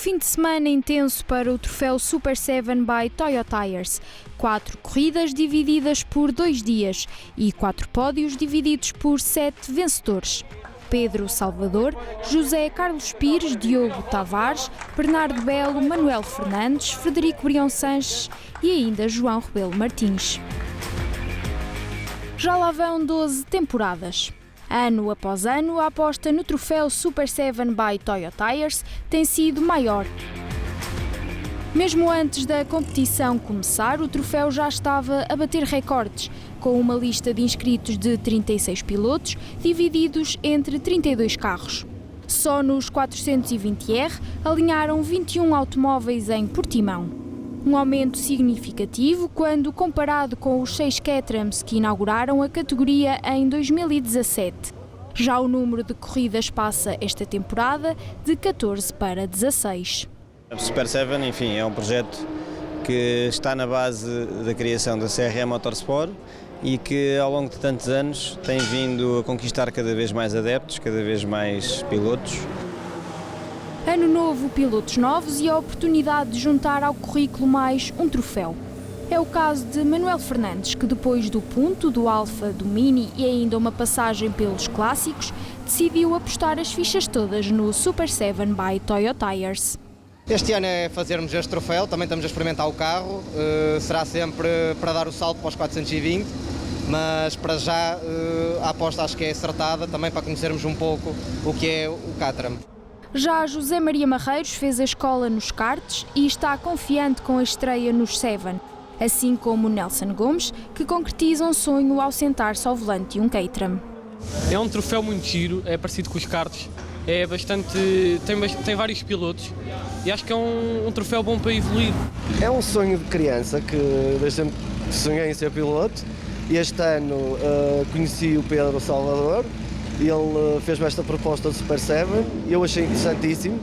fim de semana intenso para o troféu Super 7 by Toyo Tires. 4 corridas divididas por 2 dias e 4 pódios divididos por 7 vencedores. Pedro Salvador, José Carlos Pires, Diogo Tavares, Bernardo Belo, Manuel Fernandes, Frederico Brião Sanches e ainda João Rebelo Martins. Já lá vão 12 temporadas. Ano após ano, a aposta no troféu Super 7 by Toyo Tires tem sido maior. Mesmo antes da competição começar, o troféu já estava a bater recordes, com uma lista de inscritos de 36 pilotos, divididos entre 32 carros. Só nos 420R alinharam 21 automóveis em Portimão. Um aumento significativo quando comparado com os 6 Caterhams que inauguraram a categoria em 2017. Já o número de corridas passa esta temporada de 14 para 16. O Super 7, enfim, é um projeto que está na base da criação da CRE Motorsport e que ao longo de tantos anos tem vindo a conquistar cada vez mais adeptos, cada vez mais pilotos. Ano novo, pilotos novos e a oportunidade de juntar ao currículo mais um troféu. É o caso de Manuel Fernandes, que depois do Punto, do Alfa, do Mini e ainda uma passagem pelos clássicos, decidiu apostar as fichas todas no Super 7 by Toyo Tires. Este ano é fazermos este troféu, também estamos a experimentar o carro, será sempre para dar o salto para os 420, mas para já a aposta acho que é acertada, também para conhecermos um pouco o que é o Caterham. Já José Maria Marreiros fez a escola nos karts e está confiante com a estreia nos 7, assim como Nelson Gomes, que concretiza um sonho ao sentar-se ao volante de um Caterham. É um troféu muito giro, é parecido com os karts, é tem vários pilotos e acho que é um troféu bom para evoluir. É um sonho de criança que desde sempre sonhei em ser piloto e este ano conheci o Pedro Salvador. Ele fez-me esta proposta de Super 7 e eu achei interessantíssimo.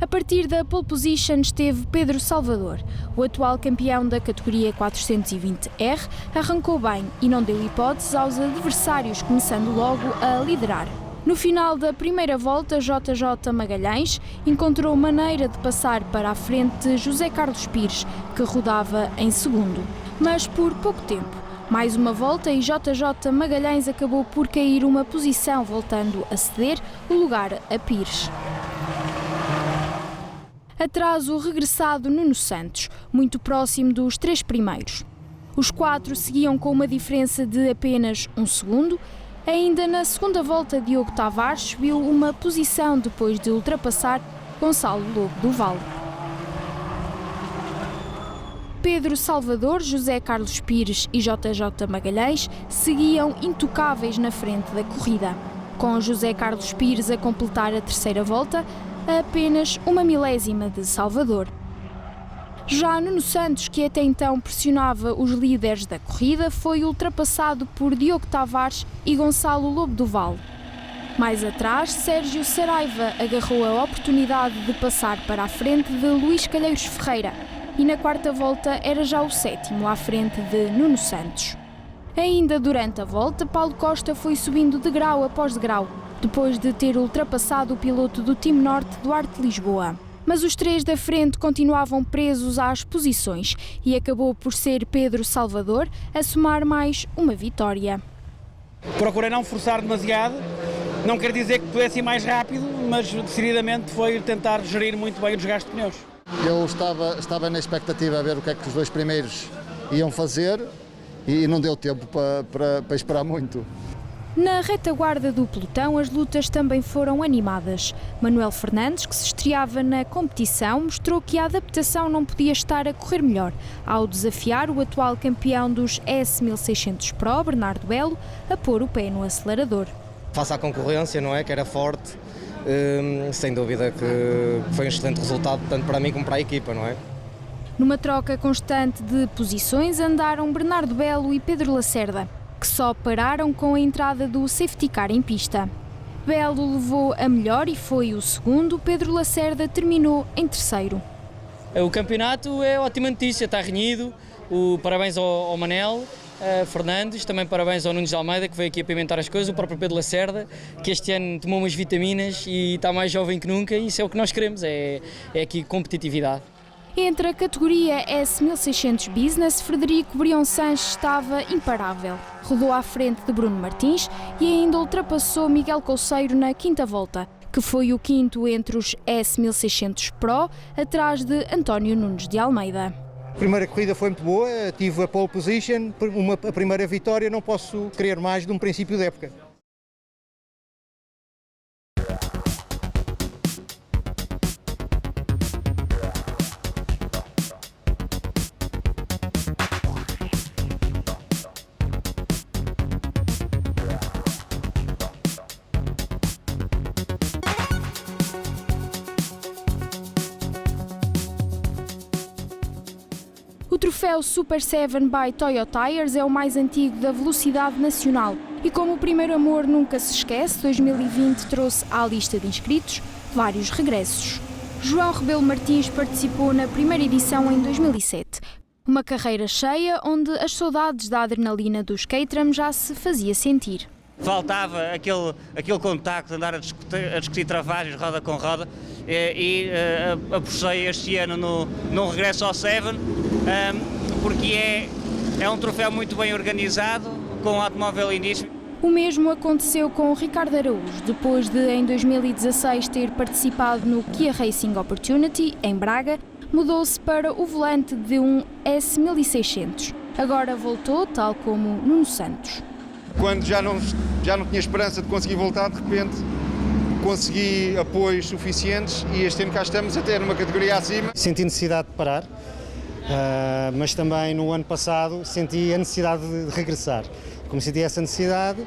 A partir da pole position esteve Pedro Salvador. O atual campeão da categoria 420R arrancou bem e não deu hipóteses aos adversários, começando logo a liderar. No final da primeira volta, JJ Magalhães encontrou maneira de passar para a frente de José Carlos Pires, que rodava em segundo. Mas por pouco tempo. Mais uma volta e JJ Magalhães acabou por cair uma posição, voltando a ceder o lugar a Pires. Atrás o regressado Nuno Santos, muito próximo dos 3 primeiros. Os 4 seguiam com uma diferença de apenas 1 segundo. Ainda na segunda volta, Diogo Tavares subiu uma posição depois de ultrapassar Gonçalo Lobo do Vale. Pedro Salvador, José Carlos Pires e JJ Magalhães seguiam intocáveis na frente da corrida, com José Carlos Pires a completar a terceira volta a apenas 1 milésima de Salvador. Já Nuno Santos, que até então pressionava os líderes da corrida, foi ultrapassado por Diogo Tavares e Gonçalo Lobo do Vale. Mais atrás, Sérgio Saraiva agarrou a oportunidade de passar para a frente de Luís Calheiros Ferreira e na quarta volta era já o 7º à frente de Nuno Santos. Ainda durante a volta, Paulo Costa foi subindo degrau após degrau, depois de ter ultrapassado o piloto do Team Norte, Duarte Lisboa. Mas os 3 da frente continuavam presos às posições e acabou por ser Pedro Salvador a somar mais uma vitória. Procurei não forçar demasiado, não quer dizer que pudesse ir mais rápido, mas decididamente foi tentar gerir muito bem o desgaste de pneus. Eu estava na expectativa a ver o que é que os 2 primeiros iam fazer e não deu tempo para esperar muito. Na retaguarda do pelotão, as lutas também foram animadas. Manuel Fernandes, que se estreava na competição, mostrou que a adaptação não podia estar a correr melhor, ao desafiar o atual campeão dos S1600 Pro, Bernardo Belo, a pôr o pé no acelerador. Face à concorrência, não é, que era forte, sem dúvida que foi um excelente resultado, tanto para mim como para a equipa, não é? Numa troca constante de posições, andaram Bernardo Belo e Pedro Lacerda, que só pararam com a entrada do safety car em pista. Belo levou a melhor e foi o segundo, Pedro Lacerda terminou em terceiro. O campeonato é ótima notícia, está renhido, parabéns ao Manel Fernandes, também parabéns ao Nunes de Almeida, que veio aqui apimentar as coisas, o próprio Pedro Lacerda, que este ano tomou umas vitaminas e está mais jovem que nunca, e isso é o que nós queremos, é aqui competitividade. Entre a categoria S1600 Business, Frederico Brion Sanches estava imparável. Rodou à frente de Bruno Martins e ainda ultrapassou Miguel Couceiro na quinta volta, que foi o quinto entre os S1600 Pro, atrás de António Nunes de Almeida. A primeira corrida foi muito boa, tive a pole position, a primeira vitória, não posso querer mais de um princípio de época. O troféu Super 7 by Toyo Tires é o mais antigo da velocidade nacional e, como o primeiro amor nunca se esquece, 2020 trouxe à lista de inscritos vários regressos. João Rebelo Martins participou na primeira edição em 2007. Uma carreira cheia onde as saudades da adrenalina dos Caterham já se fazia sentir. Faltava aquele contacto, andar a discutir travagens roda com roda, e apostei este ano no regresso ao Seven, porque é um troféu muito bem organizado, com automóvel início. O mesmo aconteceu com Ricardo Araújo, depois de em 2016 ter participado no Kia Racing Opportunity, em Braga, mudou-se para o volante de um S1600. Agora voltou, tal como Nuno Santos. Quando já não tinha esperança de conseguir voltar, de repente consegui apoios suficientes e este ano cá estamos até numa categoria acima. Senti necessidade de parar, mas também no ano passado senti a necessidade de regressar. Como senti essa necessidade,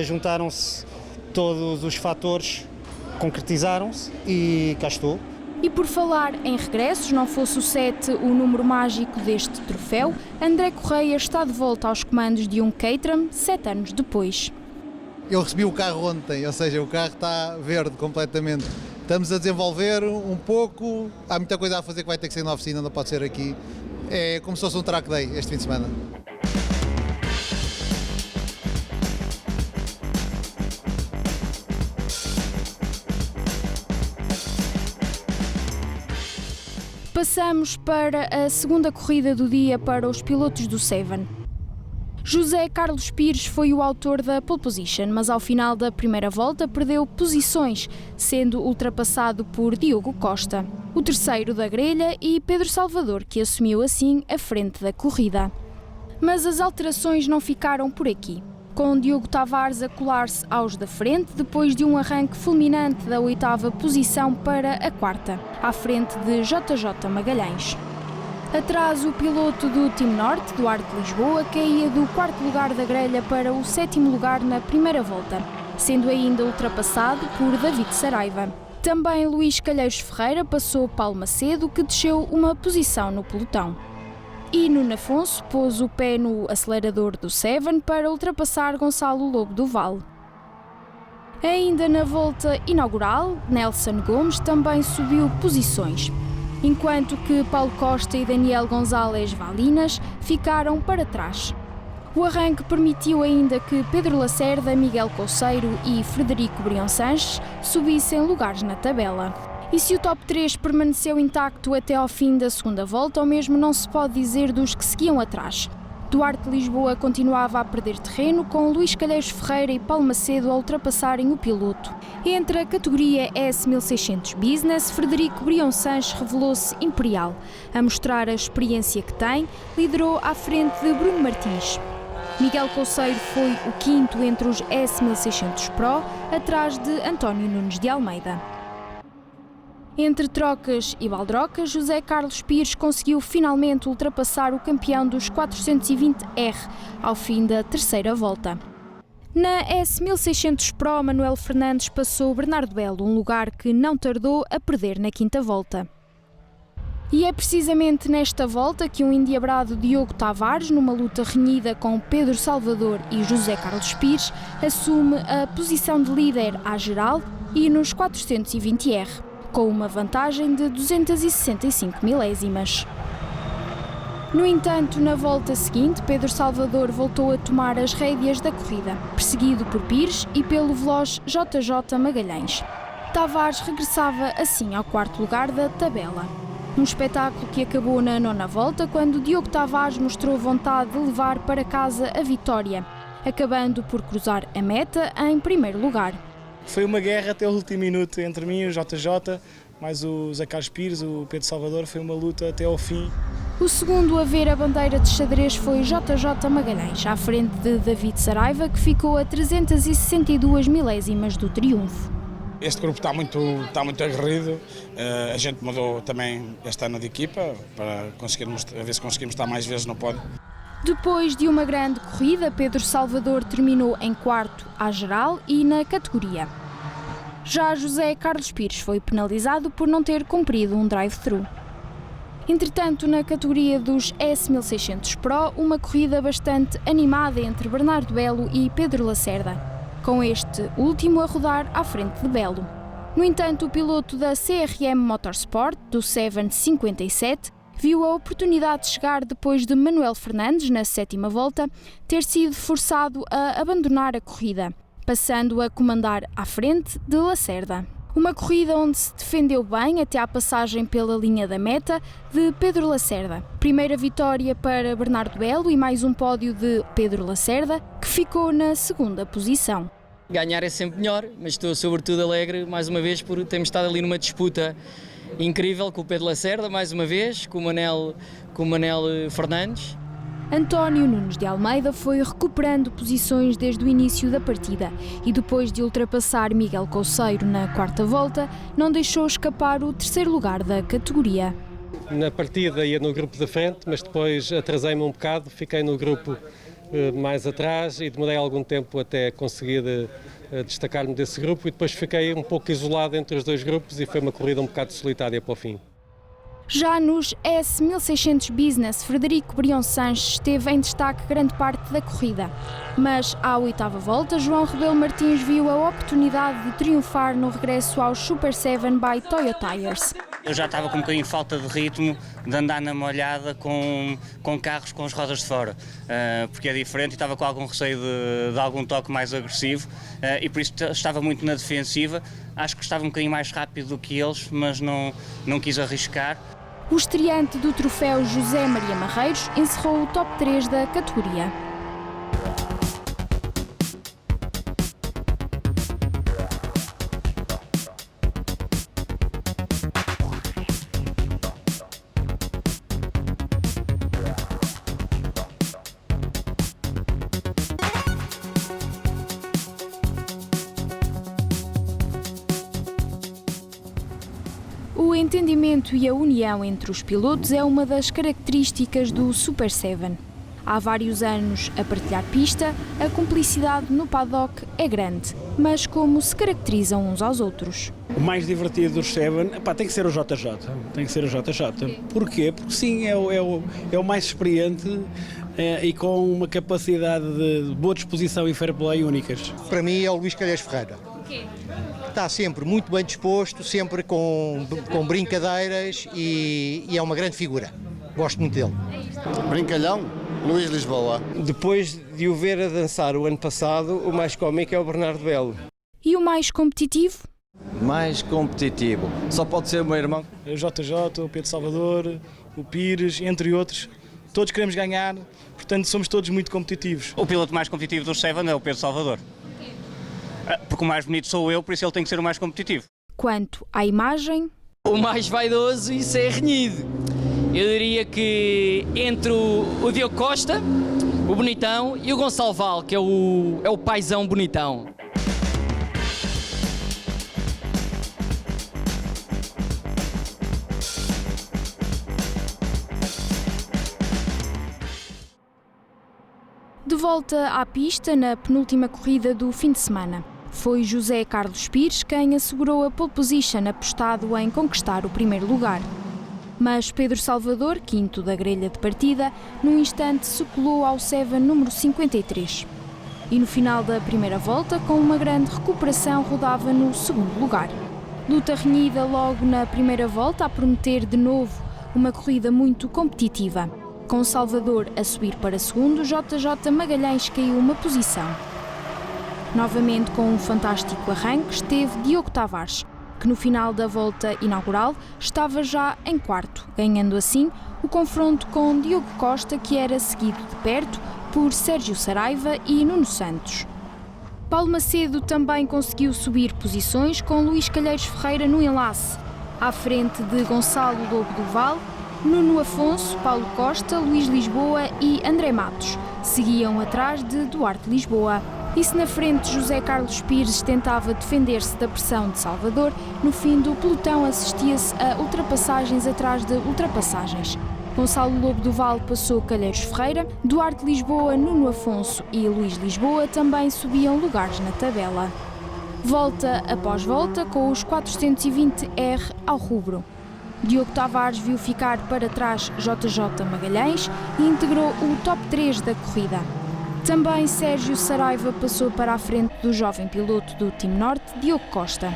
juntaram-se todos os fatores, concretizaram-se e cá estou. E por falar em regressos, não fosse o 7 o número mágico deste troféu, André Correia está de volta aos comandos de um Caterham 7 anos depois. Eu recebi o carro ontem, ou seja, o carro está verde completamente. Estamos a desenvolver um pouco, há muita coisa a fazer que vai ter que ser na oficina, não pode ser aqui. É como se fosse um track day este fim de semana. Passamos para a segunda corrida do dia para os pilotos do Seven. José Carlos Pires foi o autor da pole position, mas ao final da primeira volta perdeu posições, sendo ultrapassado por Diogo Costa, o terceiro da grelha, e Pedro Salvador, que assumiu assim a frente da corrida. Mas as alterações não ficaram por aqui, com Diogo Tavares a colar-se aos da frente depois de um arranque fulminante da 8ª posição para a 4ª, à frente de JJ Magalhães. Atrás, o piloto do Team Norte, Duarte Lisboa, caía do 4º lugar da grelha para o 7º lugar na primeira volta, sendo ainda ultrapassado por David Saraiva. Também Luís Calheiros Ferreira passou Paulo Macedo, que desceu uma posição no pelotão. E Nuno Afonso pôs o pé no acelerador do Seven para ultrapassar Gonçalo Lobo do Vale. Ainda na volta inaugural, Nelson Gomes também subiu posições, enquanto que Paulo Costa e Daniel Gonzalez Valinas ficaram para trás. O arranque permitiu ainda que Pedro Lacerda, Miguel Couceiro e Frederico Brion Sanches subissem lugares na tabela. E se o top 3 permaneceu intacto até ao fim da segunda volta, o mesmo não se pode dizer dos que seguiam atrás. Duarte Lisboa continuava a perder terreno, com Luís Calheiros Ferreira e Paulo Macedo a ultrapassarem o piloto. Entre a categoria S1600 Business, Frederico Brion Sanches revelou-se imperial. A mostrar a experiência que tem, liderou à frente de Bruno Martins. Miguel Couceiro foi o quinto entre os S1600 Pro, atrás de António Nunes de Almeida. Entre trocas e baldrocas, José Carlos Pires conseguiu finalmente ultrapassar o campeão dos 420R ao fim da terceira volta. Na S1600 Pro, Manuel Fernandes passou Bernardo Belo, um lugar que não tardou a perder na quinta volta. E é precisamente nesta volta que um endiabrado Diogo Tavares, numa luta renhida com Pedro Salvador e José Carlos Pires, assume a posição de líder à geral e nos 420R. com uma vantagem de 265 milésimas. No entanto, na volta seguinte, Pedro Salvador voltou a tomar as rédeas da corrida, perseguido por Pires e pelo veloz JJ Magalhães. Tavares regressava assim ao quarto lugar da tabela. Um espetáculo que acabou na 9ª volta, quando Diogo Tavares mostrou vontade de levar para casa a vitória, acabando por cruzar a meta em primeiro lugar. Foi uma guerra até o último minuto entre mim e o JJ, mais o José Carlos Pires, o Pedro Salvador, foi uma luta até ao fim. O segundo a ver a bandeira de xadrez foi JJ Magalhães, à frente de David Saraiva, que ficou a 362 milésimas do triunfo. Este grupo está muito aguerrido, a gente mudou também este ano de equipa para ver se conseguimos estar mais vezes no pódio. Depois de uma grande corrida, Pedro Salvador terminou em quarto à geral e na categoria. Já José Carlos Pires foi penalizado por não ter cumprido um drive-thru. Entretanto, na categoria dos S1600 Pro, uma corrida bastante animada entre Bernardo Belo e Pedro Lacerda, com este último a rodar à frente de Belo. No entanto, o piloto da CRM Motorsport, do 757, viu a oportunidade de chegar depois de Manuel Fernandes, na 7ª volta, ter sido forçado a abandonar a corrida, passando a comandar à frente de Lacerda. Uma corrida onde se defendeu bem até à passagem pela linha da meta de Pedro Lacerda. Primeira vitória para Bernardo Belo e mais um pódio de Pedro Lacerda, que ficou na 2ª posição. Ganhar é sempre melhor, mas estou sobretudo alegre mais uma vez por termos estado ali numa disputa incrível com o Pedro Lacerda, mais uma vez, com o Manel Fernandes. António Nunes de Almeida foi recuperando posições desde o início da partida e depois de ultrapassar Miguel Couceiro na 4ª volta, não deixou escapar o 3º lugar da categoria. Na partida ia no grupo da frente, mas depois atrasei-me um bocado, fiquei no grupo mais atrás e demorei algum tempo até conseguir destacar-me desse grupo e depois fiquei um pouco isolado entre os dois grupos e foi uma corrida um bocado solitária para o fim. Já nos S1600 Business, Frederico Brion Sanches esteve em destaque grande parte da corrida. Mas à 8ª volta, João Rebelo Martins viu a oportunidade de triunfar no regresso aos Super 7 by Toyo Tires. Eu já estava com um bocadinho de falta de ritmo de andar na molhada com carros com as rodas de fora, porque é diferente e estava com algum receio de algum toque mais agressivo e por isso estava muito na defensiva. Acho que estava um bocadinho mais rápido do que eles, mas não quis arriscar. O estreante do troféu José Maria Marreiros encerrou o top 3 da categoria. O entendimento e a união entre os pilotos é uma das características do Super 7. Há vários anos a partilhar pista, a cumplicidade no paddock é grande, mas como se caracterizam uns aos outros? O mais divertido dos 7 tem que ser o JJ, Porquê? Porque sim, é o mais experiente e com uma capacidade de boa disposição e fair play únicas. Para mim é o Luís Calheiros Ferreira. Está sempre muito bem disposto, sempre com brincadeiras e é uma grande figura. Gosto muito dele. Brincalhão, Luís Lisboa. Depois de o ver a dançar o ano passado, o mais cómico é o Bernardo Belo. E o mais competitivo? Mais competitivo, só pode ser o meu irmão. O JJ, o Pedro Salvador, o Pires, entre outros. Todos queremos ganhar, portanto somos todos muito competitivos. O piloto mais competitivo dos 7 é o Pedro Salvador. Porque o mais bonito sou eu, por isso ele tem que ser o mais competitivo. Quanto à imagem... O mais vaidoso, isso é renhido. Eu diria que entre o Diogo Costa, o bonitão, e o Gonçalo Val, que é o paizão bonitão. De volta à pista na penúltima corrida do fim de semana. Foi José Carlos Pires quem assegurou a pole position, apostado em conquistar o primeiro lugar. Mas Pedro Salvador, quinto da grelha de partida, num instante se colou ao 7 número 53. E no final da primeira volta, com uma grande recuperação, rodava no segundo lugar. Luta renhida logo na primeira volta, a prometer de novo uma corrida muito competitiva. Com Salvador a subir para segundo, JJ Magalhães caiu uma posição. Novamente com um fantástico arranque esteve Diogo Tavares, que no final da volta inaugural estava já em quarto, ganhando assim o confronto com Diogo Costa, que era seguido de perto por Sérgio Saraiva e Nuno Santos. Paulo Macedo também conseguiu subir posições com Luís Calheiros Ferreira no enlace, à frente de Gonçalo Lobo do Val, Nuno Afonso, Paulo Costa, Luís Lisboa e André Matos. Seguiam atrás de Duarte Lisboa. E se na frente José Carlos Pires tentava defender-se da pressão de Salvador, no fim do pelotão assistia-se a ultrapassagens atrás de ultrapassagens. Gonçalo Lobo do Val passou Calheiros Ferreira, Duarte Lisboa, Nuno Afonso e Luís Lisboa também subiam lugares na tabela. Volta após volta com os 420R ao rubro. Diogo Tavares viu ficar para trás JJ Magalhães e integrou o top 3 da corrida. Também Sérgio Saraiva passou para a frente do jovem piloto do Team Norte, Diogo Costa.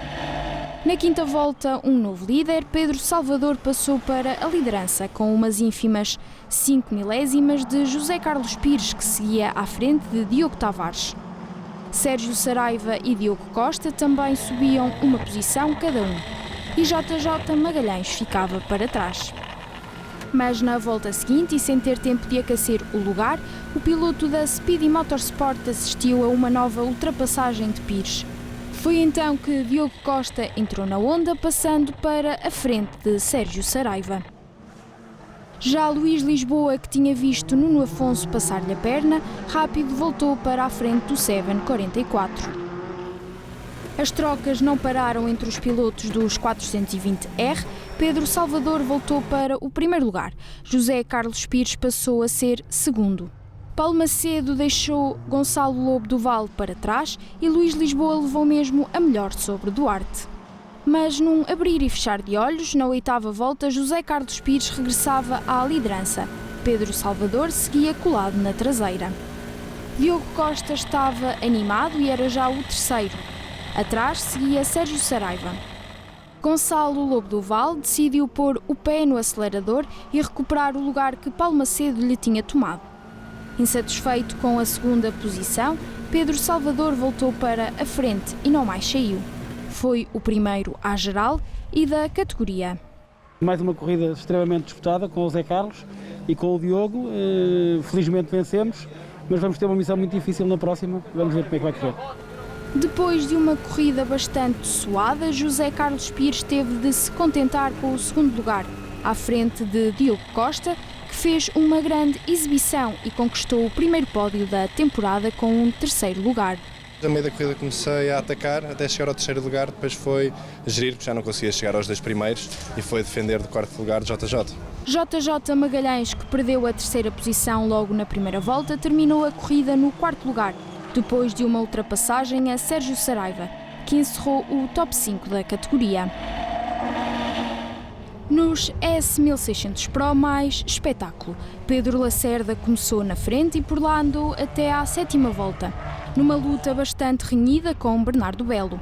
Na quinta volta, um novo líder, Pedro Salvador, passou para a liderança com umas ínfimas 5 milésimas de José Carlos Pires, que seguia à frente de Diogo Tavares. Sérgio Saraiva e Diogo Costa também subiam uma posição cada um, e JJ Magalhães ficava para trás. Mas na volta seguinte, e sem ter tempo de aquecer o lugar, o piloto da Speedy Motorsport assistiu a uma nova ultrapassagem de Pires. Foi então que Diogo Costa entrou na onda, passando para a frente de Sérgio Saraiva. Já Luís Lisboa, que tinha visto Nuno Afonso passar-lhe a perna, rápido voltou para a frente do 744. As trocas não pararam entre os pilotos dos 420R. Pedro Salvador voltou para o primeiro lugar. José Carlos Pires passou a ser segundo. Paulo Macedo deixou Gonçalo Lobo do Val para trás e Luís Lisboa levou mesmo a melhor sobre Duarte. Mas num abrir e fechar de olhos, na oitava volta, José Carlos Pires regressava à liderança. Pedro Salvador seguia colado na traseira. Diogo Costa estava animado e era já o terceiro. Atrás seguia Sérgio Saraiva. Gonçalo Lobo do Val decidiu pôr o pé no acelerador e recuperar o lugar que Paulo Macedo lhe tinha tomado. Insatisfeito com a segunda posição, Pedro Salvador voltou para a frente e não mais saiu. Foi o primeiro à geral e da categoria. Mais uma corrida extremamente disputada com o Zé Carlos e com o Diogo. Felizmente vencemos, mas vamos ter uma missão muito difícil na próxima. Vamos ver como é que vai correr. Depois de uma corrida bastante suada, José Carlos Pires teve de se contentar com o segundo lugar, à frente de Diogo Costa, que fez uma grande exibição e conquistou o primeiro pódio da temporada com um terceiro lugar. A meio da corrida comecei a atacar até chegar ao terceiro lugar, depois foi gerir, porque já não conseguia chegar aos 2 primeiros, e foi defender do quarto lugar JJ. JJ Magalhães, que perdeu a terceira posição logo na primeira volta, terminou a corrida no quarto lugar, depois de uma ultrapassagem a Sérgio Saraiva, que encerrou o top 5 da categoria. Nos S1600 Pro mais espetáculo, Pedro Lacerda começou na frente e por lá andou até à sétima volta, numa luta bastante renhida com Bernardo Belo.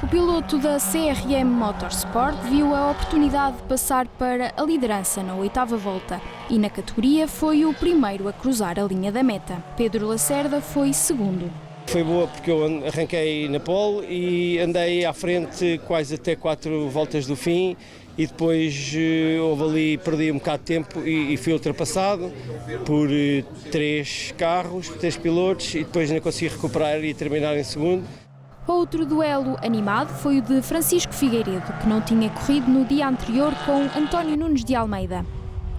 O piloto da CRM Motorsport viu a oportunidade de passar para a liderança na oitava volta e na categoria foi o primeiro a cruzar a linha da meta. Pedro Lacerda foi segundo. Foi boa porque eu arranquei na pole e andei à frente quase até 4 voltas do fim e depois houve ali, perdi um bocado de tempo e fui ultrapassado por 3 carros, 3 pilotos e depois não consegui recuperar e terminar em segundo. Outro duelo animado foi o de Francisco Figueiredo, que não tinha corrido no dia anterior com António Nunes de Almeida.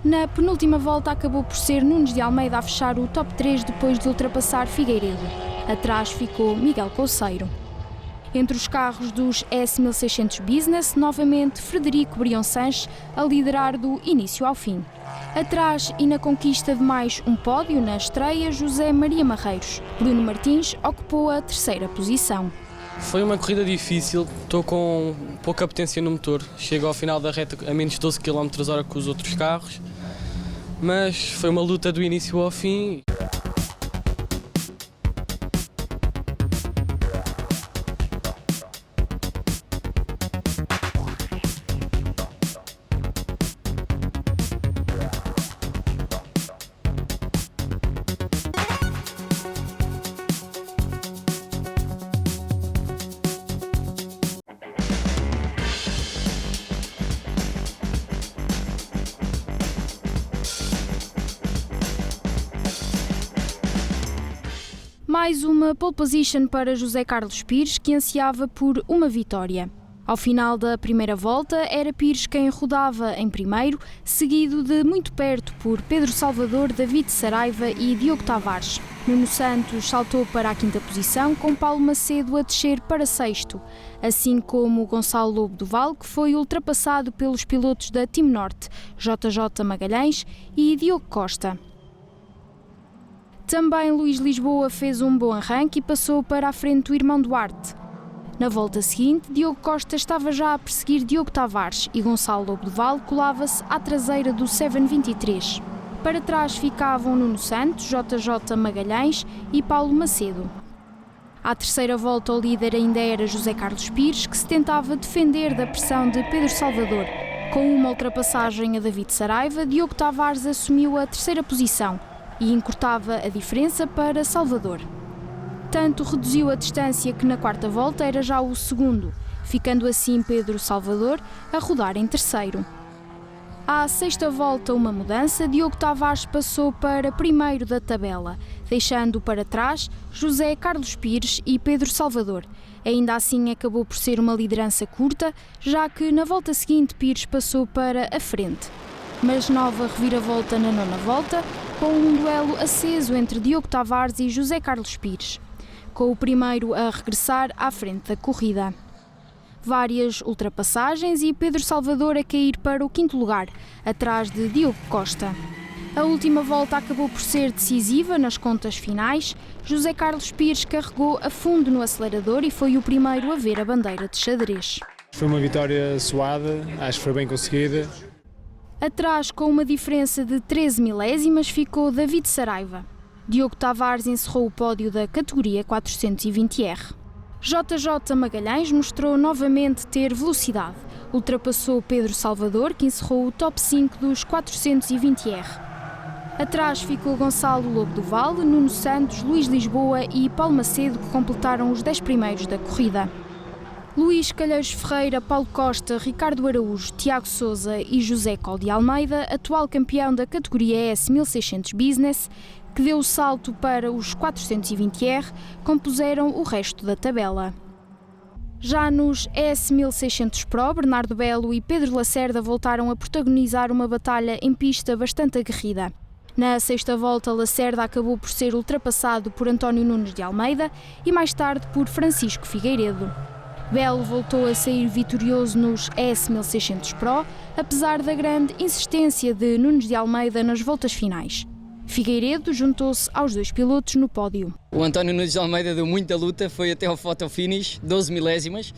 Na penúltima volta acabou por ser Nunes de Almeida a fechar o top 3 depois de ultrapassar Figueiredo. Atrás ficou Miguel Couceiro. Entre os carros dos S1600 Business, novamente Frederico Brion Sanches a liderar do início ao fim. Atrás e na conquista de mais um pódio na estreia, José Maria Marreiros. Bruno Martins ocupou a terceira posição. Foi uma corrida difícil, estou com pouca potência no motor. Chego ao final da reta a menos de 12 km/h que os outros carros, mas foi uma luta do início ao fim. Mais uma pole position para José Carlos Pires, que ansiava por uma vitória. Ao final da primeira volta, era Pires quem rodava em primeiro, seguido de muito perto por Pedro Salvador, David Saraiva e Diogo Tavares. Nuno Santos saltou para a quinta posição, com Paulo Macedo a descer para sexto, assim como Gonçalo Lobo do Val, que foi ultrapassado pelos pilotos da Team Norte, JJ Magalhães e Diogo Costa. Também Luís Lisboa fez um bom arranque e passou para a frente do irmão Duarte. Na volta seguinte, Diogo Costa estava já a perseguir Diogo Tavares e Gonçalo Lobo do Val colava-se à traseira do 723. Para trás ficavam Nuno Santos, JJ Magalhães e Paulo Macedo. À terceira volta, o líder ainda era José Carlos Pires, que se tentava defender da pressão de Pedro Salvador. Com uma ultrapassagem a David Saraiva, Diogo Tavares assumiu a terceira posição e encurtava a diferença para Salvador. Tanto reduziu a distância que na quarta volta era já o segundo, ficando assim Pedro Salvador a rodar em terceiro. À sexta volta, uma mudança, Diogo Tavares passou para primeiro da tabela, deixando para trás José Carlos Pires e Pedro Salvador. Ainda assim acabou por ser uma liderança curta, já que na volta seguinte Pires passou para a frente. Mas nova reviravolta na nona volta, com um duelo aceso entre Diogo Tavares e José Carlos Pires, com o primeiro a regressar à frente da corrida. Várias ultrapassagens e Pedro Salvador a cair para o quinto lugar, atrás de Diogo Costa. A última volta acabou por ser decisiva nas contas finais. José Carlos Pires carregou a fundo no acelerador e foi o primeiro a ver a bandeira de xadrez. Foi uma vitória suada, acho que foi bem conseguida. Atrás, com uma diferença de 13 milésimas, ficou David Saraiva. Diogo Tavares encerrou o pódio da categoria 420R. JJ Magalhães mostrou novamente ter velocidade. Ultrapassou Pedro Salvador, que encerrou o top 5 dos 420R. Atrás ficou Gonçalo Lobo do Val, Nuno Santos, Luís Lisboa e Paulo Macedo, que completaram os 10 primeiros da corrida. Luís Calheiros Ferreira, Paulo Costa, Ricardo Araújo, Tiago Sousa e José Col de Almeida, atual campeão da categoria S1600 Business, que deu o salto para os 420R, compuseram o resto da tabela. Já nos S1600 Pro, Bernardo Belo e Pedro Lacerda voltaram a protagonizar uma batalha em pista bastante aguerrida. Na sexta volta, Lacerda acabou por ser ultrapassado por António Nunes de Almeida e mais tarde por Francisco Figueiredo. Belo voltou a sair vitorioso nos S1600 Pro, apesar da grande insistência de Nunes de Almeida nas voltas finais. Figueiredo juntou-se aos dois pilotos no pódio. O António Nunes de Almeida deu muita luta, foi até ao photo finish, 12 milésimas,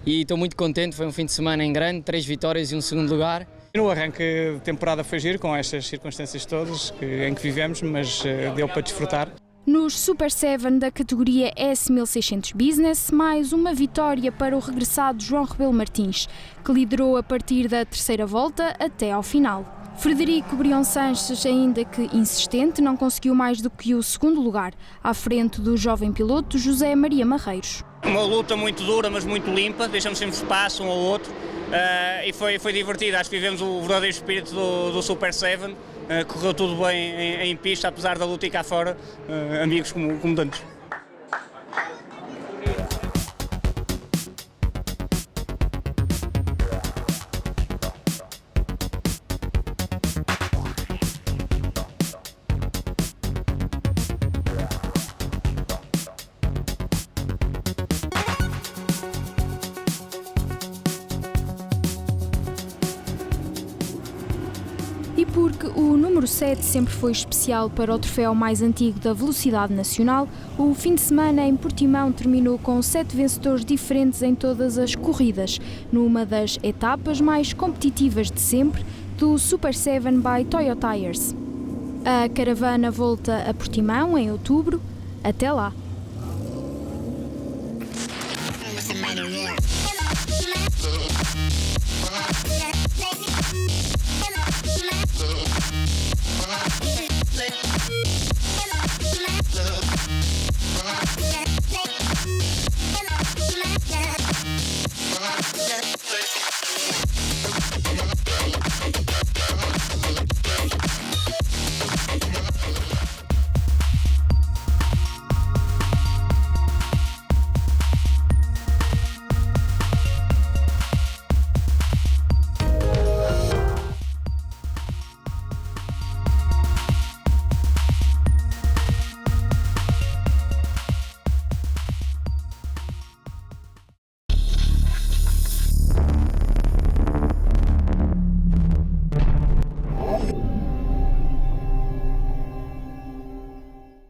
e estou muito contente, foi um fim de semana em grande, 3 vitórias e um segundo lugar. No arranque de temporada foi giro, com estas circunstâncias todas em que vivemos, mas deu para desfrutar. Nos Super 7 da categoria S1600 Business, mais uma vitória para o regressado João Rebelo Martins, que liderou a partir da terceira volta até ao final. Frederico Brion Sanches, ainda que insistente, não conseguiu mais do que o segundo lugar, à frente do jovem piloto José Maria Marreiros. Uma luta muito dura, mas muito limpa, deixamos sempre espaço um ao outro e foi divertido. Acho que vivemos o verdadeiro espírito do Super 7, correu tudo bem em pista, apesar da luta e cá fora, amigos como tantos. E porque o número 7 sempre foi especial para o troféu mais antigo da velocidade nacional, o fim de semana em Portimão terminou com 7 vencedores diferentes em todas as corridas, numa das etapas mais competitivas de sempre do Super 7 by Toyo Tires. A caravana volta a Portimão em outubro. Até lá! Let's go.